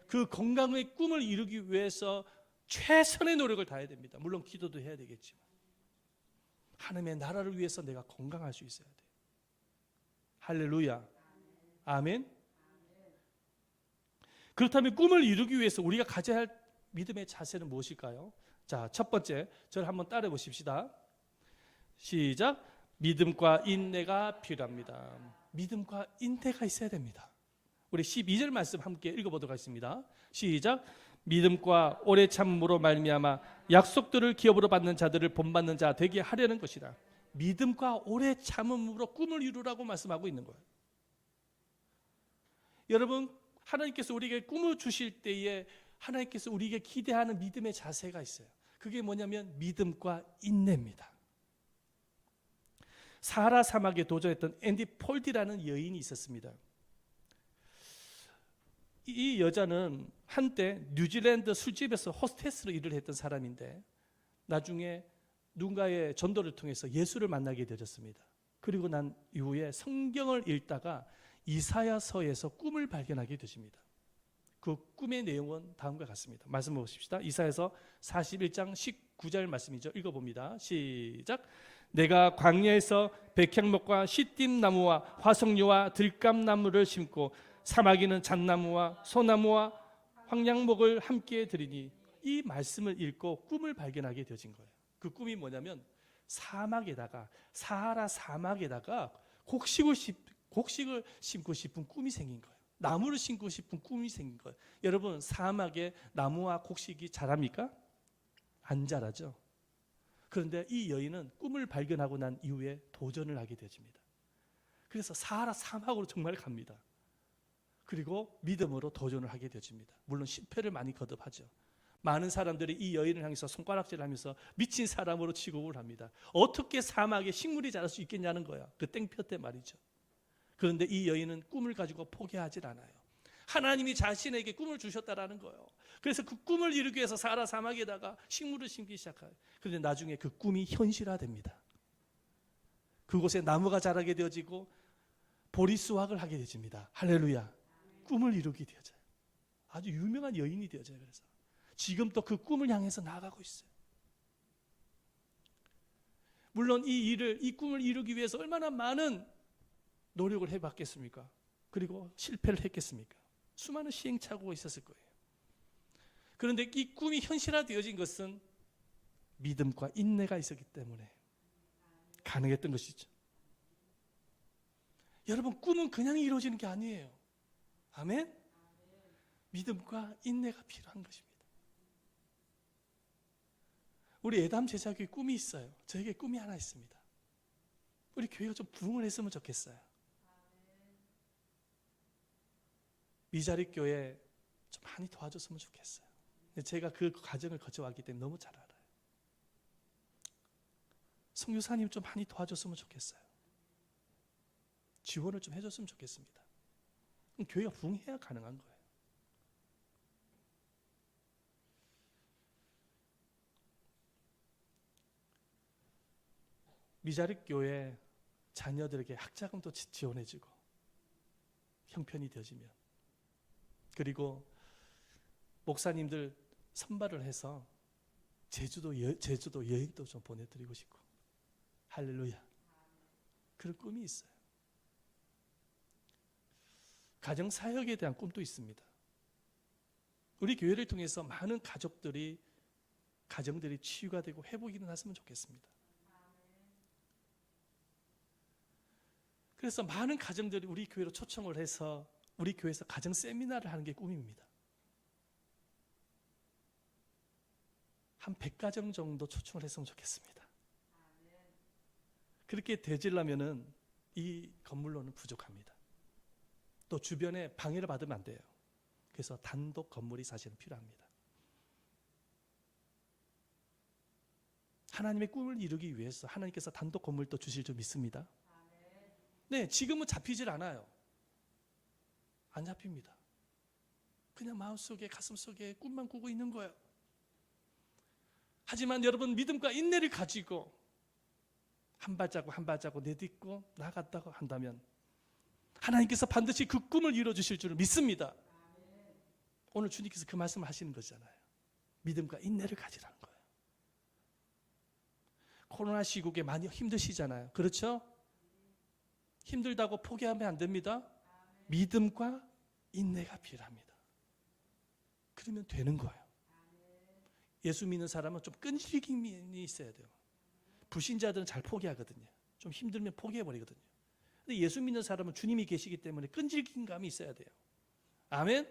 그 건강의 꿈을 이루기 위해서 최선의 노력을 다해야 됩니다. 물론 기도도 해야 되겠지만 하나님의 나라를 위해서 내가 건강할 수 있어야 돼요. 할렐루야. 아멘. 그렇다면 꿈을 이루기 위해서 우리가 가져야 할 믿음의 자세는 무엇일까요? 자, 첫 번째, 저를 한번 따라해 보십시다. 시작. 믿음과 인내가 필요합니다. 믿음과 인내가 있어야 됩니다. 우리 12절 말씀 함께 읽어보도록 하겠습니다. 시작. 믿음과 오래 참음으로 말미암아 약속들을 기업으로 받는 자들을 본받는 자 되게 하려는 것이다. 믿음과 오래 참음으로 꿈을 이루라고 말씀하고 있는 거예요. 여러분, 하나님께서 우리에게 꿈을 주실 때에 하나님께서 우리에게 기대하는 믿음의 자세가 있어요. 그게 뭐냐면 믿음과 인내입니다. 사하라 사막에 도전했던 앤디 폴디라는 여인이 있었습니다. 이 여자는 한때 뉴질랜드 술집에서 호스테스로 일을 했던 사람인데 나중에 누군가의 전도를 통해서 예수를 만나게 되었습니다. 그리고 난 이후에 성경을 읽다가 이사야서에서 꿈을 발견하게 되십니다. 그 꿈의 내용은 다음과 같습니다. 말씀 보십시다. 이사야서 41장 19절 말씀이죠. 읽어봅니다. 시작. 내가 광야에서 백향목과 시띠나무와 화석류와 들감나무를 심고 사마귀는 잣나무와 소나무와 황량목을 함께 드리니, 이 말씀을 읽고 꿈을 발견하게 되어진 거예요. 그 꿈이 뭐냐면 사막에다가, 사하라 사막에다가 곡식을 심고 싶은 꿈이 생긴 거예요. 나무를 심고 싶은 꿈이 생긴 거예요. 여러분, 사막에 나무와 곡식이 자랍니까? 안 자라죠. 그런데 이 여인은 꿈을 발견하고 난 이후에 도전을 하게 되어집니다. 그래서 사하라 사막으로 정말 갑니다. 그리고 믿음으로 도전을 하게 되어집니다. 물론 실패를 많이 거듭하죠. 많은 사람들이 이 여인을 향해서 손가락질하면서 미친 사람으로 취급을 합니다. 어떻게 사막에 식물이 자랄 수 있겠냐는 거야. 그 땡볕 때 말이죠. 그런데 이 여인은 꿈을 가지고 포기하질 않아요. 하나님이 자신에게 꿈을 주셨다라는 거예요. 그래서 그 꿈을 이루기 위해서 사하라 사막에다가 식물을 심기 시작해요. 그런데 나중에 그 꿈이 현실화됩니다. 그곳에 나무가 자라게 되어지고 보리수확을 하게 되집니다. 할렐루야. 꿈을 이루게 되어져요. 아주 유명한 여인이 되어져요. 그래서 지금도 그 꿈을 향해서 나아가고 있어요. 물론 이 꿈을 이루기 위해서 얼마나 많은 노력을 해봤겠습니까? 그리고 실패를 했겠습니까? 수많은 시행착오가 있었을 거예요. 그런데 이 꿈이 현실화되어진 것은 믿음과 인내가 있었기 때문에 가능했던 것이죠. 여러분, 꿈은 그냥 이루어지는 게 아니에요. 아멘? 믿음과 인내가 필요한 것입니다. 우리 애담 제자교회 꿈이 있어요. 저에게 꿈이 하나 있습니다. 우리 교회가 좀 부흥을 했으면 좋겠어요. 미자립 교회 좀 많이 도와줬으면 좋겠어요. 제가 그 과정을 거쳐왔기 때문에 너무 잘 알아요. 성교사님 좀 많이 도와줬으면 좋겠어요. 지원을 좀 해줬으면 좋겠습니다. 그럼 교회가 부흥해야 가능한 거예요. 미자립 교회 자녀들에게 학자금도 지원해주고 형편이 되어지면, 그리고 목사님들 선발을 해서 제주도 여행도 좀 보내드리고 싶고, 할렐루야. 그런 꿈이 있어요. 가정사역에 대한 꿈도 있습니다. 우리 교회를 통해서 많은 가정들이 치유가 되고 회복이 일어났으면 좋겠습니다. 그래서 많은 가정들이 우리 교회로 초청을 해서 우리 교회에서 가정 세미나를 하는 게 꿈입니다. 한 100가정 정도 초청을 했으면 좋겠습니다. 그렇게 되지려면은 이 건물로는 부족합니다. 또 주변에 방해를 받으면 안 돼요. 그래서 단독 건물이 사실은 필요합니다. 하나님의 꿈을 이루기 위해서 하나님께서 단독 건물도 주실 줄 믿습니다. 네, 지금은 잡히질 않아요. 안 잡힙니다. 그냥 마음속에, 가슴속에 꿈만 꾸고 있는 거예요. 하지만 여러분, 믿음과 인내를 가지고 한 발자국 한 발자국 내딛고 나아갔다고 한다면 하나님께서 반드시 그 꿈을 이루어주실 줄 믿습니다. 오늘 주님께서 그 말씀을 하시는 거잖아요. 믿음과 인내를 가지라는 거예요. 코로나 시국에 많이 힘드시잖아요. 그렇죠? 힘들다고 포기하면 안 됩니다. 믿음과 인내가 필요합니다. 그러면 되는 거예요. 예수 믿는 사람은 좀 끈질김이 있어야 돼요. 불신자들은 잘 포기하거든요. 좀 힘들면 포기해버리거든요. 근데 예수 믿는 사람은 주님이 계시기 때문에 끈질긴 감이 있어야 돼요. 아멘?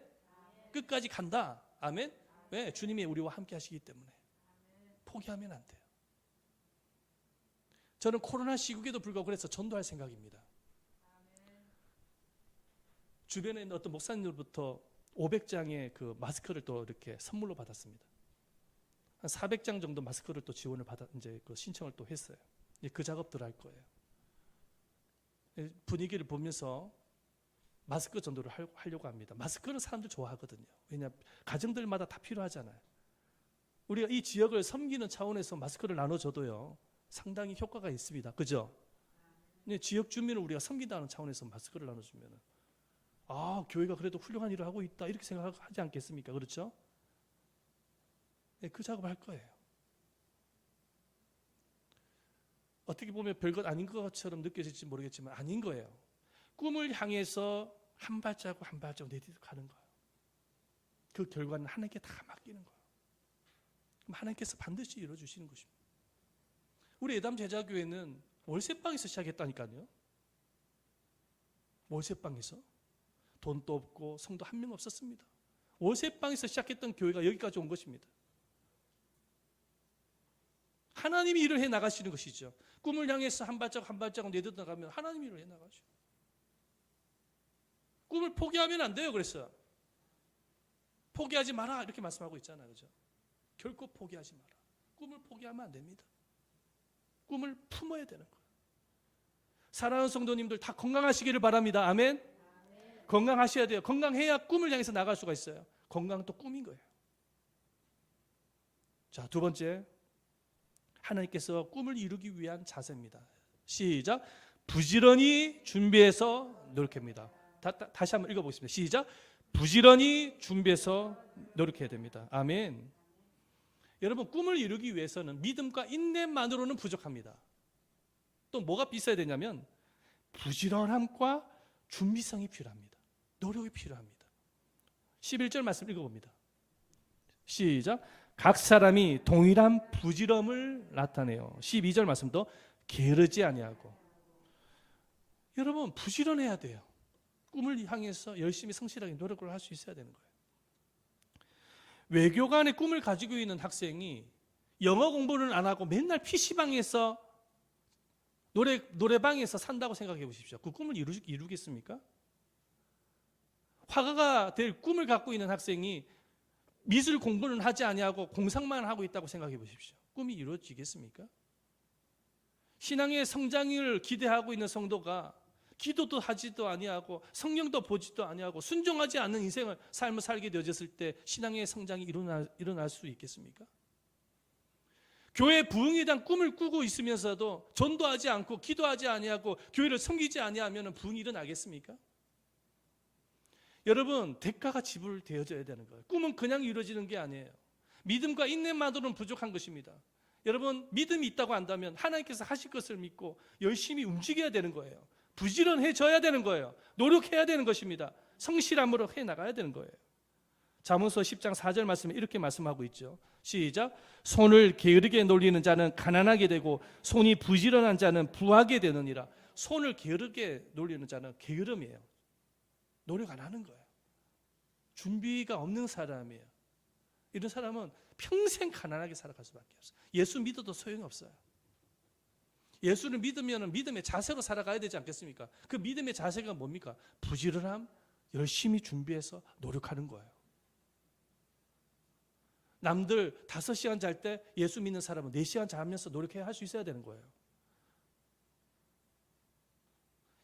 끝까지 간다. 아멘? 왜? 주님이 우리와 함께 하시기 때문에. 포기하면 안 돼요. 저는 코로나 시국에도 불구하고 그래서 전도할 생각입니다. 주변에 있는 어떤 목사님들부터 500장의 그 마스크를 또 이렇게 선물로 받았습니다. 한 400장 정도 마스크를 또 지원을 받아 이제 그 신청을 또 했어요. 이제 그 작업들 할 거예요. 분위기를 보면서 마스크 전도를 하려고 합니다. 마스크는 사람들 좋아하거든요. 왜냐 가정들마다 다 필요하잖아요. 우리가 이 지역을 섬기는 차원에서 마스크를 나눠줘도요 상당히 효과가 있습니다. 그죠? 지역 주민을 우리가 섬긴다는 차원에서 마스크를 나눠주면 교회가 그래도 훌륭한 일을 하고 있다 이렇게 생각하지 않겠습니까? 그렇죠? 네, 그 작업을 할 거예요. 어떻게 보면 별것 아닌 것처럼 느껴질지 모르겠지만 아닌 거예요. 꿈을 향해서 한 발자국 한 발자국 내딛어 가는 거예요. 그 결과는 하나님께 다 맡기는 거예요. 그럼 하나님께서 반드시 이루어주시는 것입니다. 우리 예담 제자교회는 월세방에서 시작했다니까요. 월세방에서 돈도 없고 성도 한 명 없었습니다. 월세방에서 시작했던 교회가 여기까지 온 것입니다. 하나님이 일을 해 나가시는 것이죠. 꿈을 향해서 한 발자국 한 발자국 내딛어 나가면 하나님이 일을 해 나가죠. 꿈을 포기하면 안 돼요. 그래서 포기하지 마라 이렇게 말씀하고 있잖아요. 그죠? 결코 포기하지 마라. 꿈을 포기하면 안 됩니다. 꿈을 품어야 되는 거예요. 사랑하는 성도님들 다 건강하시기를 바랍니다. 아멘? 건강하셔야 돼요. 건강해야 꿈을 향해서 나갈 수가 있어요. 건강은 또 꿈인 거예요. 자, 두 번째, 하나님께서 꿈을 이루기 위한 자세입니다. 시작. 부지런히 준비해서 노력합니다. 다시 한번 읽어보겠습니다. 시작. 부지런히 준비해서 노력해야 됩니다. 아멘. 여러분, 꿈을 이루기 위해서는 믿음과 인내만으로는 부족합니다. 또 뭐가 있어야 되냐면 부지런함과 준비성이 필요합니다. 노력이 필요합니다. 11절 말씀 읽어봅니다. 시작. 각 사람이 동일한 부지런함을 나타내요. 12절 말씀도 게으르지 아니하고. 여러분, 부지런해야 돼요. 꿈을 향해서 열심히 성실하게 노력을 할 수 있어야 되는 거예요. 외교관의 꿈을 가지고 있는 학생이 영어 공부는 안 하고 맨날 PC방에서 노래방에서 산다고 생각해 보십시오. 그 꿈을 이루겠습니까? 화가가 될 꿈을 갖고 있는 학생이 미술 공부는 하지 아니하고 공상만 하고 있다고 생각해 보십시오. 꿈이 이루어지겠습니까? 신앙의 성장을 기대하고 있는 성도가 기도도 하지도 아니하고 성령도 보지도 아니하고 순종하지 않는 삶을 살게 되어졌을 때 신앙의 성장이 일어날 수 있겠습니까? 교회 부흥에 대한 꿈을 꾸고 있으면서도 전도하지 않고 기도하지 아니하고 교회를 섬기지 아니하면 부흥이 일어나겠습니까? 여러분, 대가가 지불되어져야 되는 거예요. 꿈은 그냥 이루어지는 게 아니에요. 믿음과 인내만으로는 부족한 것입니다. 여러분, 믿음이 있다고 한다면 하나님께서 하실 것을 믿고 열심히 움직여야 되는 거예요. 부지런해져야 되는 거예요. 노력해야 되는 것입니다. 성실함으로 해나가야 되는 거예요. 잠언서 10장 4절 말씀에 이렇게 말씀하고 있죠. 시작. 손을 게으르게 놀리는 자는 가난하게 되고 손이 부지런한 자는 부하게 되느니라. 손을 게으르게 놀리는 자는 게으름이에요. 노력 안 하는 거예요. 준비가 없는 사람이에요. 이런 사람은 평생 가난하게 살아갈 수밖에 없어요. 예수 믿어도 소용이 없어요. 예수를 믿으면 믿음의 자세로 살아가야 되지 않겠습니까? 그 믿음의 자세가 뭡니까? 부지런함, 열심히 준비해서 노력하는 거예요. 남들 5시간 잘 때 예수 믿는 사람은 4시간 자면서 노력해야 할 수 있어야 되는 거예요.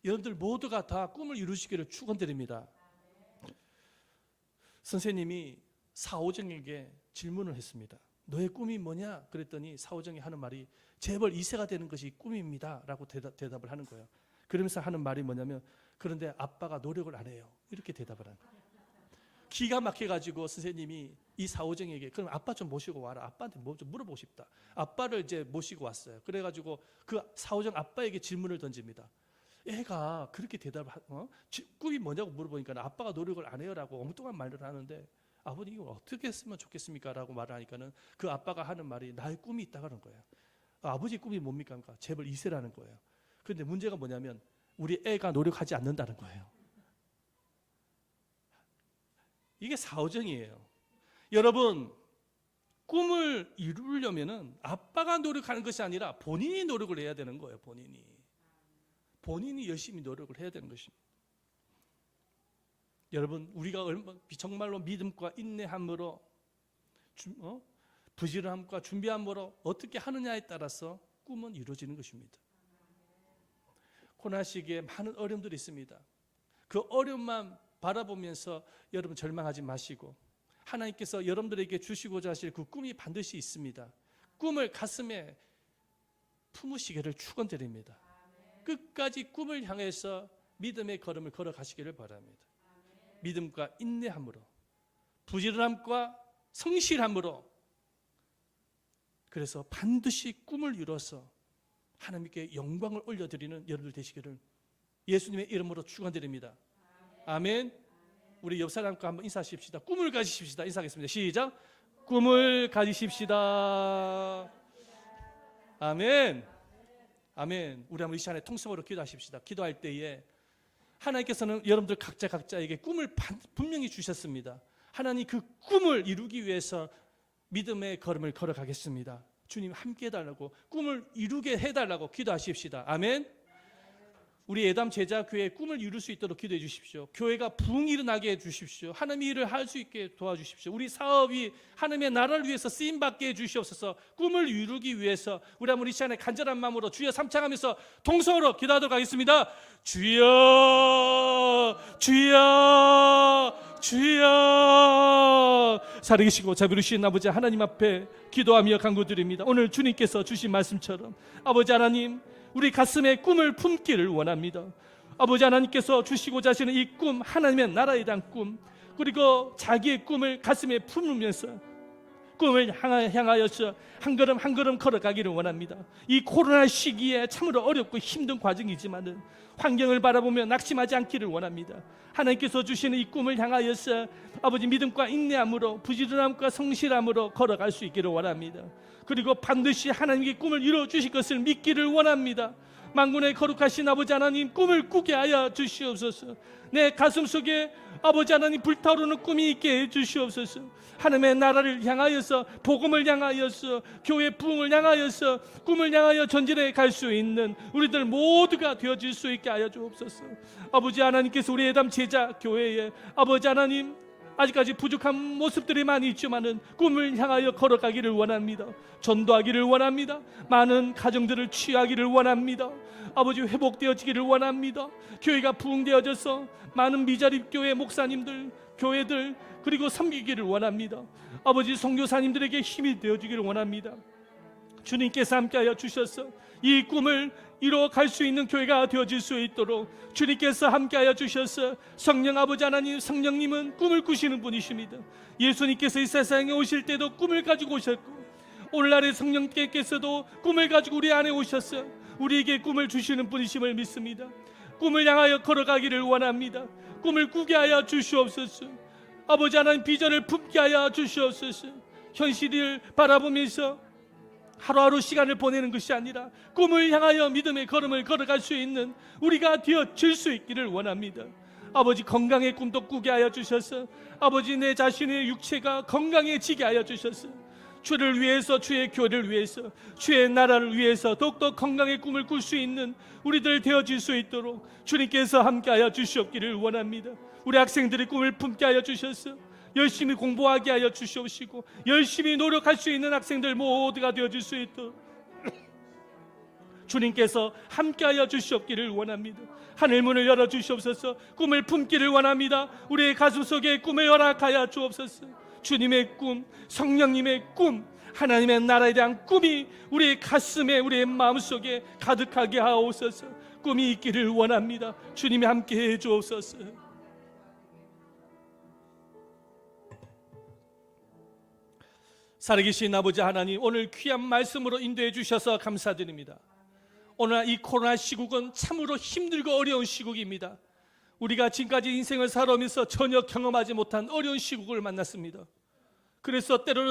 여러분들 모두가 다 꿈을 이루시기를 축원드립니다. 선생님이 사오정에게 질문을 했습니다. 너의 꿈이 뭐냐? 그랬더니 사오정이 하는 말이 재벌 2세가 되는 것이 꿈입니다 라고 대답을 하는 거예요. 그러면서 하는 말이 뭐냐면 그런데 아빠가 노력을 안 해요. 이렇게 대답을 하는 거예요. 기가 막혀가지고 선생님이 이 사오정에게 그럼 아빠 좀 모시고 와라. 아빠한테 뭐 좀 물어보고 싶다. 아빠를 이제 모시고 왔어요. 그래가지고 그 사오정 아빠에게 질문을 던집니다. 애가 그렇게 꿈이 뭐냐고 물어보니까 아빠가 노력을 안 해요라고 엉뚱한 말을 하는데 아버님 이거 어떻게 했으면 좋겠습니까? 라고 말을 하니까는 그 아빠가 하는 말이 나의 꿈이 있다 그런 거예요. 아버지 꿈이 뭡니까? 재벌 2세라는 거예요. 그런데 문제가 뭐냐면 우리 애가 노력하지 않는다는 거예요. 이게 사오정이에요. 여러분, 꿈을 이루려면은 아빠가 노력하는 것이 아니라 본인이 노력을 해야 되는 거예요. 본인이 열심히 노력을 해야 되는 것입니다. 여러분, 우리가 정말로 믿음과 인내함으로 부지런함과 준비함으로 어떻게 하느냐에 따라서 꿈은 이루어지는 것입니다. 코로나 시기에 많은 어려움들이 있습니다. 그 어려움만 바라보면서 여러분 절망하지 마시고 하나님께서 여러분들에게 주시고자 하실 그 꿈이 반드시 있습니다. 꿈을 가슴에 품으시기를 축원드립니다. 끝까지 꿈을 향해서 믿음의 걸음을 걸어가시기를 바랍니다. 믿음과 인내함으로, 부지런함과 성실함으로, 그래서 반드시 꿈을 이뤄서 하나님께 영광을 올려드리는 여러분들 되시기를 예수님의 이름으로 축원드립니다. 아멘. 우리 옆 사람과 한번 인사하십시다. 꿈을 가지십시다. 인사하겠습니다. 시작. 꿈을 가지십시다. 아멘. 아멘. 우리 한번 이 시간에 통성으로 기도하십시다. 기도할 때에 하나님께서는 여러분들 각자에게 꿈을 분명히 주셨습니다. 하나님 그 꿈을 이루기 위해서 믿음의 걸음을 걸어가겠습니다. 주님 함께 해달라고, 꿈을 이루게 해달라고 기도하십시다. 아멘. 우리 예담 제자교회의 꿈을 이룰 수 있도록 기도해 주십시오. 교회가 부흥이 일어나게 해 주십시오. 하나님의 일을 할 수 있게 도와주십시오. 우리 사업이 하나님의 나라를 위해서 쓰임받게 해 주시옵소서. 꿈을 이루기 위해서 우리 한번 이 시간에 간절한 마음으로 주여 삼창하면서 동성으로 기도하도록 하겠습니다. 주여, 주여, 주여. 살아계시고 자비로우신 아버지 하나님 앞에 기도하며 간구드립니다. 오늘 주님께서 주신 말씀처럼 아버지 하나님, 우리 가슴에 꿈을 품기를 원합니다. 아버지 하나님께서 주시고자 하시는 이 꿈, 하나님의 나라에 대한 꿈, 그리고 자기의 꿈을 가슴에 품으면서 꿈을 향하여서 한 걸음 한 걸음 걸어가기를 원합니다. 이 코로나 시기에 참으로 어렵고 힘든 과정이지만은 환경을 바라보며 낙심하지 않기를 원합니다. 하나님께서 주시는 이 꿈을 향하여서 아버지 믿음과 인내함으로, 부지런함과 성실함으로 걸어갈 수 있기를 원합니다. 그리고 반드시 하나님의 꿈을 이루어 주실 것을 믿기를 원합니다. 만군의 거룩하신 아버지 하나님, 꿈을 꾸게 하여 주시옵소서. 내 가슴 속에 아버지 하나님 불타오르는 꿈이 있게 해 주시옵소서. 하나님의 나라를 향하여서, 복음을 향하여서, 교회 부흥을 향하여서, 꿈을 향하여 전진해 갈 수 있는 우리들 모두가 되어질 수 있게 하여 주옵소서. 아버지 하나님께서 우리 예담 제자 교회에 아버지 하나님 아직까지 부족한 모습들이 많이 있지만은 꿈을 향하여 걸어가기를 원합니다. 전도하기를 원합니다. 많은 가정들을 취하기를 원합니다. 아버지 회복되어지기를 원합니다. 교회가 부흥되어져서 많은 미자립 교회 목사님들, 교회들 그리고 섬기기를 원합니다. 아버지 선교사님들에게 힘이 되어지기를 원합니다. 주님께서 함께하여 주셔서 이 꿈을 이루어갈 수 있는 교회가 되어질 수 있도록 주님께서 함께하여 주셔서 성령 아버지 하나님, 성령님은 꿈을 꾸시는 분이십니다. 예수님께서 이 세상에 오실 때도 꿈을 가지고 오셨고 오늘날의 성령께서도 꿈을 가지고 우리 안에 오셔서 우리에게 꿈을 주시는 분이심을 믿습니다. 꿈을 향하여 걸어가기를 원합니다. 꿈을 꾸게 하여 주시옵소서. 아버지 하나님, 비전을 품게 하여 주시옵소서. 현실을 바라보면서 하루하루 시간을 보내는 것이 아니라 꿈을 향하여 믿음의 걸음을 걸어갈 수 있는 우리가 되어질 수 있기를 원합니다. 아버지, 건강의 꿈도 꾸게 하여 주셔서 아버지 내 자신의 육체가 건강해지게 하여 주셔서 주를 위해서, 주의 교회를 위해서, 주의 나라를 위해서 더욱더 건강의 꿈을 꿀 수 있는 우리들 되어질 수 있도록 주님께서 함께하여 주시옵기를 원합니다. 우리 학생들의 꿈을 품게 하여 주셔서 열심히 공부하게 하여 주시옵시고 열심히 노력할 수 있는 학생들 모두가 되어질 수 있도록 주님께서 함께하여 주시옵기를 원합니다. 하늘문을 열어주시옵소서. 꿈을 품기를 원합니다. 우리의 가슴 속에 꿈을 허락하여 주옵소서. 주님의 꿈, 성령님의 꿈, 하나님의 나라에 대한 꿈이 우리의 가슴에, 우리의 마음속에 가득하게 하옵소서. 꿈이 있기를 원합니다. 주님이 함께해 주옵소서. 살아계신 아버지 하나님, 오늘 귀한 말씀으로 인도해 주셔서 감사드립니다. 오늘 이 코로나 시국은 참으로 힘들고 어려운 시국입니다. 우리가 지금까지 인생을 살아오면서 전혀 경험하지 못한 어려운 시국을 만났습니다. 그래서 때로는